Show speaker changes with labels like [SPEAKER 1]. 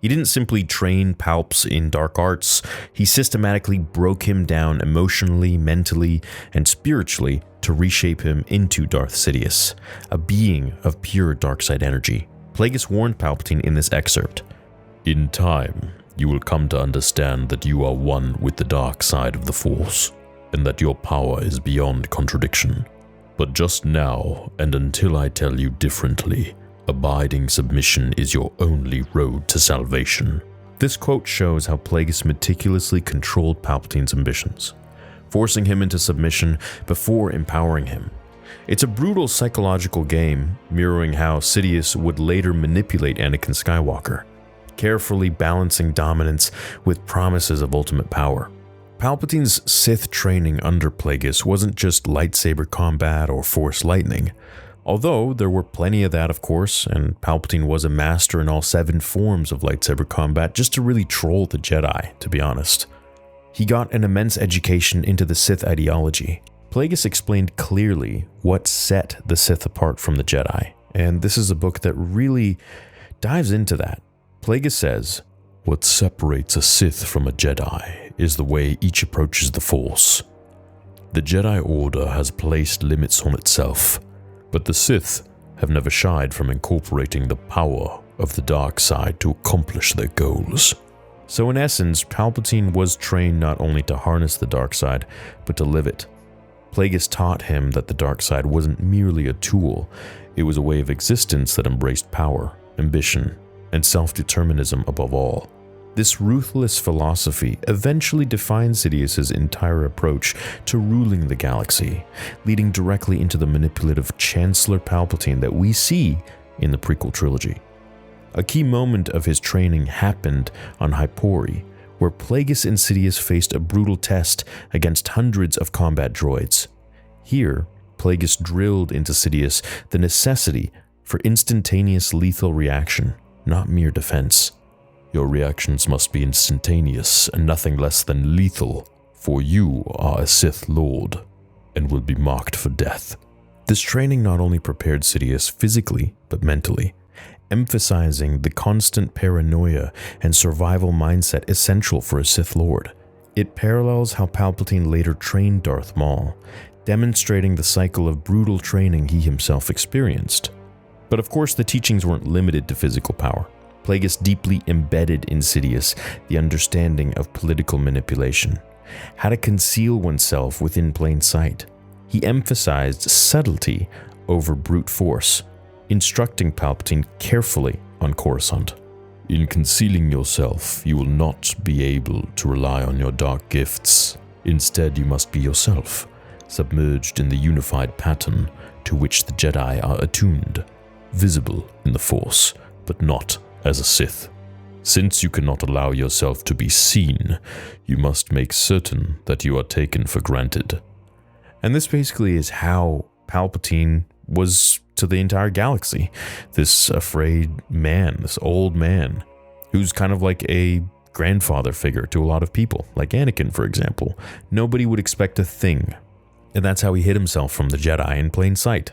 [SPEAKER 1] He didn't simply train Palps in dark arts, he systematically broke him down emotionally, mentally, and spiritually to reshape him into Darth Sidious, a being of pure dark-side energy. Plagueis warned Palpatine in this excerpt, "In time, you will come to understand that you are one with the dark side of the Force, and that your power is beyond contradiction. But just now, and until I tell you differently, abiding submission is your only road to salvation." This quote shows how Plagueis meticulously controlled Palpatine's ambitions, forcing him into submission before empowering him. It's a brutal psychological game, mirroring how Sidious would later manipulate Anakin Skywalker, carefully balancing dominance with promises of ultimate power. Palpatine's Sith training under Plagueis wasn't just lightsaber combat or Force lightning, although there were plenty of that, of course, and Palpatine was a master in all 7 forms of lightsaber combat just to really troll the Jedi, to be honest. He got an immense education into the Sith ideology. Plagueis explained clearly what set the Sith apart from the Jedi, and this is a book that really dives into that. Plagueis says, "What separates a Sith from a Jedi is the way each approaches the Force. The Jedi Order has placed limits on itself, but the Sith have never shied from incorporating the power of the dark side to accomplish their goals." So in essence, Palpatine was trained not only to harness the dark side, but to live it. Plagueis taught him that the dark side wasn't merely a tool, it was a way of existence that embraced power, ambition, and self-determinism above all. This ruthless philosophy eventually defined Sidious's entire approach to ruling the galaxy, leading directly into the manipulative Chancellor Palpatine that we see in the prequel trilogy. A key moment of his training happened on Hypori, where Plagueis and Sidious faced a brutal test against hundreds of combat droids. Here, Plagueis drilled into Sidious the necessity for instantaneous lethal reaction, not mere defense. "Your reactions must be instantaneous and nothing less than lethal, for you are a Sith Lord and will be marked for death." This training not only prepared Sidious physically, but mentally, emphasizing the constant paranoia and survival mindset essential for a Sith Lord. It parallels how Palpatine later trained Darth Maul, demonstrating the cycle of brutal training he himself experienced. But of course, the teachings weren't limited to physical power. Plagueis deeply embedded in Sidious the understanding of political manipulation, how to conceal oneself within plain sight. He emphasized subtlety over brute force, instructing Palpatine carefully on Coruscant. "In concealing yourself, you will not be able to rely on your dark gifts. Instead, you must be yourself, submerged in the unified pattern to which the Jedi are attuned, visible in the Force, but not as a Sith. Since you cannot allow yourself to be seen, you must make certain that you are taken for granted." And this basically is how Palpatine was to the entire galaxy. This afraid man, this old man, who's kind of like a grandfather figure to a lot of people, like Anakin, for example. Nobody would expect a thing. And that's how he hid himself from the Jedi in plain sight.